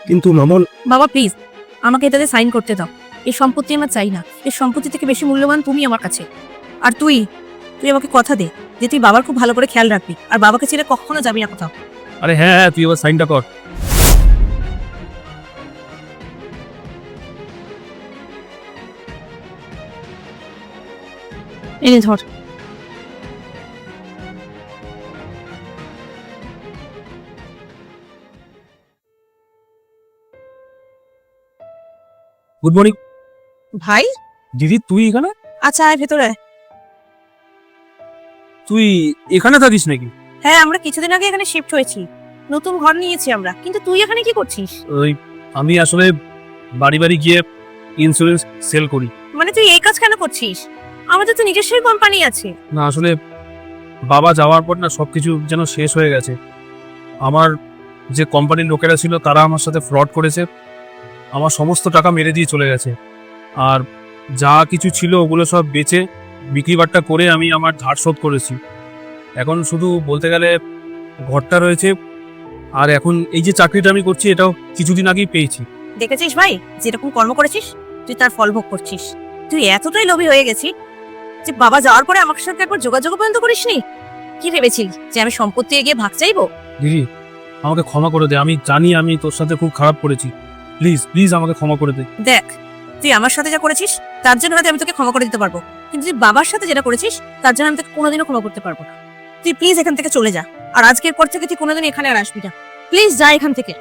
কিন্তু মামন, বাবা প্লিজ আমাকে এটাতে সাইন করতে দাও। এই সম্পত্তি আমার চাই না। এই সম্পত্তি থেকে বেশি মূল্যবান তুমি আমার কাছে। আর তুই তুই আমাকে কথা দে যে তুই বাবার খুব ভালো করে খেয়াল রাখবি, আর বাবাকে ছেড়ে কখনো যাবি না কোথাও। আরে হ্যাঁ হ্যাঁ, তুই এবার সাইনটা কর। এনে ধর। Good morning. ভাই দিদি তুই এখানে? আচ্ছা আয় ভেতরে আয়। তুই এখানে থাকিস নাকি? হ্যাঁ আমরা কিছুদিন আগে এখানে শিফট হয়েছি, নতুন ঘর নিয়েছি আমরা। কিন্তু তুই এখানে কি করছিস? ওই আমি আসলে বাড়ি বাড়ি গিয়ে ইন্স্যুরেন্স সেল করি। মানে তুই এই কাজ কেন করছিস? আমাদের তো নিজস্বই কোম্পানি আছে। না আসলে বাবা যাওয়ার পর না সবকিছু যেন শেষ হয়ে গেছে। আমার যে কোম্পানির লোকেরা ছিল তারা আমার সাথে ফ্রড করেছে, আমার সমস্ত টাকা মেরে দিয়ে চলে গেছে। আর যা কিছু ছিল ওগুলো সব বেচে বিক্রি বাট্টা করে আমি আমার ধার শোধ করেছি। এখন শুধু বলতে গেলে ঘরটা রয়েছে, আর এখন এই যে চাকরিটা আমি করছি এটাও কিছুদিন আগেই পেয়েছি। দেখেছিস ভাই, যেরকম কর্ম করেছিস তুই তার ফল ভোগ করছিস। তুই এতটাই লোভী হয়ে গেছিস যে বাবা যাওয়ার পরে আমার সাথে একবার যোগাযোগ পর্যন্ত করিসনি। কি ভেবেছিলি যে আমি সম্পত্তি এগিয়ে ভাগ চাইবো? দিদি আমাকে ক্ষমা করে দে, আমি জানি আমি তোর সাথে খুব খারাপ করেছি। প্লিজ প্লিজ আমাকে ক্ষমা করে দে। দেখ, তুই আমার সাথে যা করেছিস তার জন্য হয়তো আমি তোকে ক্ষমা করে দিতে পারবো, কিন্তু তুই বাবার সাথে যেটা করেছিস তার জন্য আমি তোকে কোনোদিনও ক্ষমা করতে পারবো না। তুই প্লিজ এখান থেকে চলে যা, আর আজকের পর থেকে তুই কোনোদিন এখানে আর আসবি না। প্লিজ যা এখান থেকে।